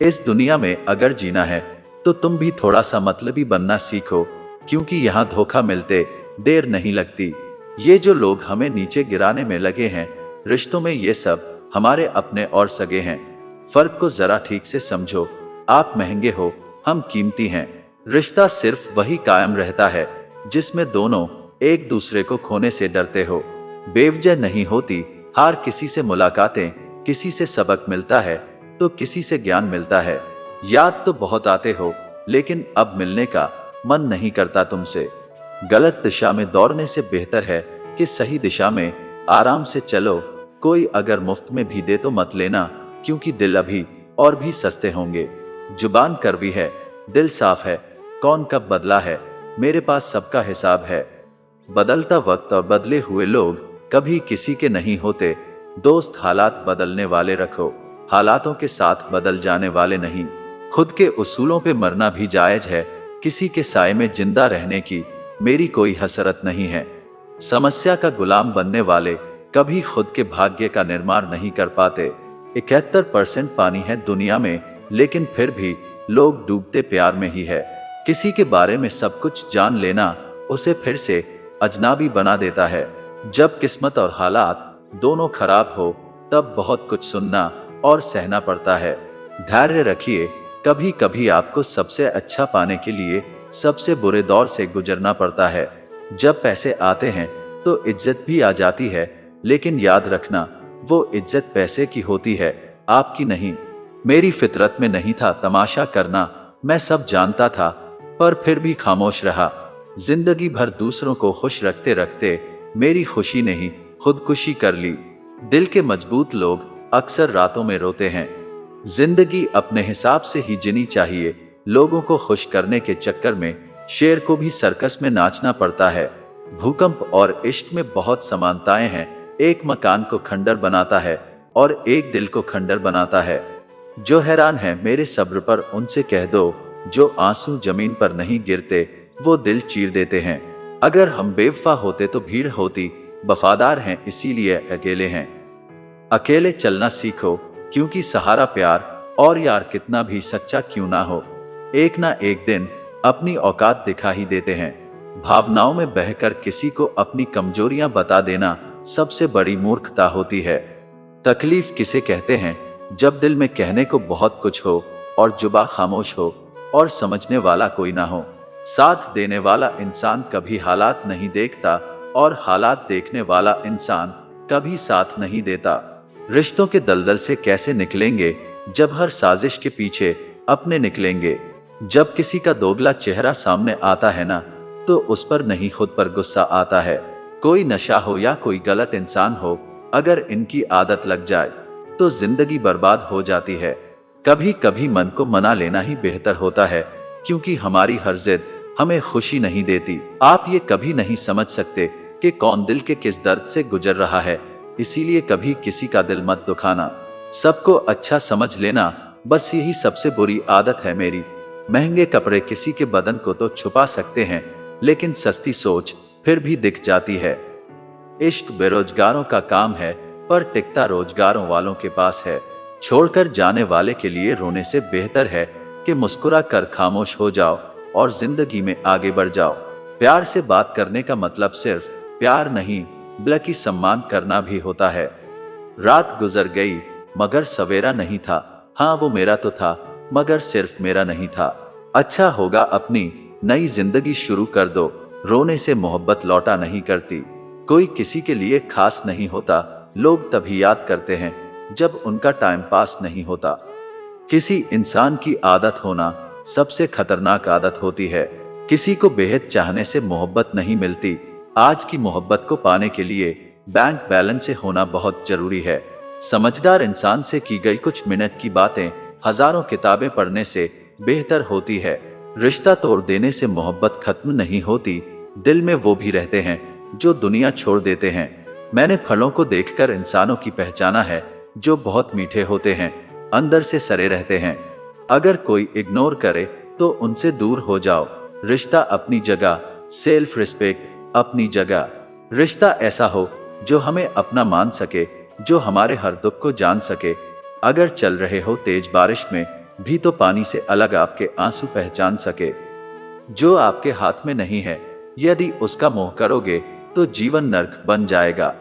इस दुनिया में अगर जीना है तो तुम भी थोड़ा सा मतलबी बनना सीखो, क्योंकि यहाँ धोखा मिलते देर नहीं लगती। ये जो लोग हमें नीचे गिराने में लगे हैं रिश्तों में, ये सब हमारे अपने और सगे हैं। फर्क को जरा ठीक से समझो। आप महंगे हो, हम कीमती हैं। रिश्ता सिर्फ वही कायम रहता है जिसमें दोनों एक दूसरे को खोने से डरते हो। बेवजह नहीं होती हार, किसी से मुलाकातें, किसी से सबक मिलता है तो किसी से ज्ञान मिलता है। याद तो बहुत आते हो, लेकिन अब मिलने का मन नहीं करता तुमसे। गलत दिशा में दौड़ने से बेहतर है कि सही दिशा में आराम से चलो। कोई अगर मुफ्त में भी दे तो मत लेना, क्योंकि दिल अभी और भी सस्ते होंगे। जुबान कड़वी है, दिल साफ है, कौन कब बदला है, मेरे पास सबका हिसाब है। बदलता वक्त और बदले हुए लोग कभी किसी के नहीं होते। दोस्त हालात बदलने वाले रखो, हालातों के साथ बदल जाने वाले नहीं। खुद के उसूलों पे मरना भी जायज है, किसी के साए में जिंदा रहने की मेरी कोई हसरत नहीं है। समस्या का गुलाम बनने वाले कभी खुद के भाग्य का निर्माण नहीं कर पाते। 71% पानी है दुनिया में, लेकिन फिर भी लोग डूबते प्यार में ही है। किसी के बारे में सब कुछ जान लेना उसे फिर से अजनबी बना देता है। जब किस्मत और हालात दोनों खराब हो तब बहुत कुछ सुनना और सहना पड़ता है। धैर्य रखिए, कभी कभी आपको सबसे अच्छा पाने के लिए सबसे बुरे दौर से गुजरना पड़ता है। जब पैसे आते हैं तो इज्जत भी आ जाती है, लेकिन याद रखना वो इज्जत पैसे की होती है, आपकी नहीं। मेरी फितरत में नहीं था तमाशा करना, मैं सब जानता था, पर फिर भी खामोश रहा। जिंदगी भर दूसरों को खुश रखते रखते मेरी खुशी ने ही खुदकुशी कर ली। दिल के मजबूत लोग अक्सर रातों में रोते हैं। जिंदगी अपने हिसाब से ही जीनी चाहिए। लोगों को खुश करने के चक्कर में शेर को भी सर्कस में नाचना पड़ता है। भूकंप और इश्क में बहुत समानताएं हैं। एक मकान को खंडर बनाता है और एक दिल को खंडर बनाता है। जो हैरान है मेरे सब्र पर उनसे कह दो, जो आंसू जमीन पर नहीं गिरते वो दिल चीर देते हैं। अगर हम बेवफा होते तो भीड़ होती, वफादार हैं इसीलिए अकेले हैं। अकेले चलना सीखो, क्योंकि सहारा प्यार, और यार कितना भी सच्चा क्यों ना हो, एक ना एक दिन अपनी औकात दिखा ही देते हैं। भावनाओं में बहकर किसी को अपनी कमजोरियां बता देना सबसे बड़ी मूर्खता होती है। तकलीफ किसे कहते हैं? जब दिल में कहने को बहुत कुछ हो और जुबा खामोश हो और समझने वाला कोई ना हो। साथ देने वाला इंसान कभी हालात नहीं देखता और हालात देखने वाला इंसान कभी साथ नहीं देता। रिश्तों के दलदल से कैसे निकलेंगे जब हर साजिश के पीछे अपने निकलेंगे। जब किसी का दोगला चेहरा सामने आता है ना, तो उस पर नहीं खुद पर गुस्सा आता है। कोई नशा हो या कोई गलत इंसान हो, अगर इनकी आदत लग जाए तो जिंदगी बर्बाद हो जाती है। कभी कभी मन को मना लेना ही बेहतर होता है, क्योंकि हमारी हर जिद हमें खुशी नहीं देती। आप ये कभी नहीं समझ सकते कि कौन दिल के किस दर्द से गुजर रहा है, इसीलिए कभी किसी का दिल मत दुखाना। सबको अच्छा समझ लेना, बस यही सबसे बुरी आदत है मेरी। महंगे कपड़े किसी के बदन को तो छुपा सकते हैं, लेकिन सस्ती सोच फिर भी दिख जाती है। इश्क बेरोजगारों का काम है, पर टिकता रोजगारों वालों के पास है। छोड़कर जाने वाले के लिए रोने से बेहतर है कि मुस्कुरा कर खामोश हो जाओ और जिंदगी में आगे बढ़ जाओ। प्यार से बात करने का मतलब सिर्फ प्यार नहीं, बल्कि सम्मान करना भी होता है। रात गुजर गई मगर सवेरा नहीं था। हाँ, वो मेरा तो था, मगर सिर्फ मेरा नहीं था। अच्छा होगा अपनी नई जिंदगी शुरू कर दो। रोने से मोहब्बत लौटा नहीं करती। कोई किसी के लिए खास नहीं होता। लोग तभी याद करते हैं जब उनका टाइम पास नहीं होता। किसी इंसान की आदत होना सबसे खतरनाक आदत होती है। किसी को बेहद चाहने से मोहब्बत नहीं मिलती। आज की मोहब्बत को पाने के लिए बैंक बैलेंस से होना बहुत जरूरी है। समझदार इंसान से की गई कुछ मिनट की बातें हजारों किताबें पढ़ने से बेहतर होती है। रिश्ता तोड़ देने से मोहब्बत खत्म नहीं होती, दिल में वो भी रहते हैं जो दुनिया छोड़ देते हैं। मैंने फलों को देखकर इंसानों की पहचाना है जो बहुत मीठे होते हैं, अंदर से सड़े रहते हैं। अगर कोई इग्नोर करे तो उनसे दूर हो जाओ। रिश्ता अपनी जगह, सेल्फ रिस्पेक्ट अपनी जगह। रिश्ता ऐसा हो जो हमें अपना मान सके, जो हमारे हर दुख को जान सके। अगर चल रहे हो तेज बारिश में भी तो पानी से अलग आपके आंसू पहचान सके, जो आपके हाथ में नहीं है। यदि उसका मोह करोगे तो जीवन नर्क बन जाएगा।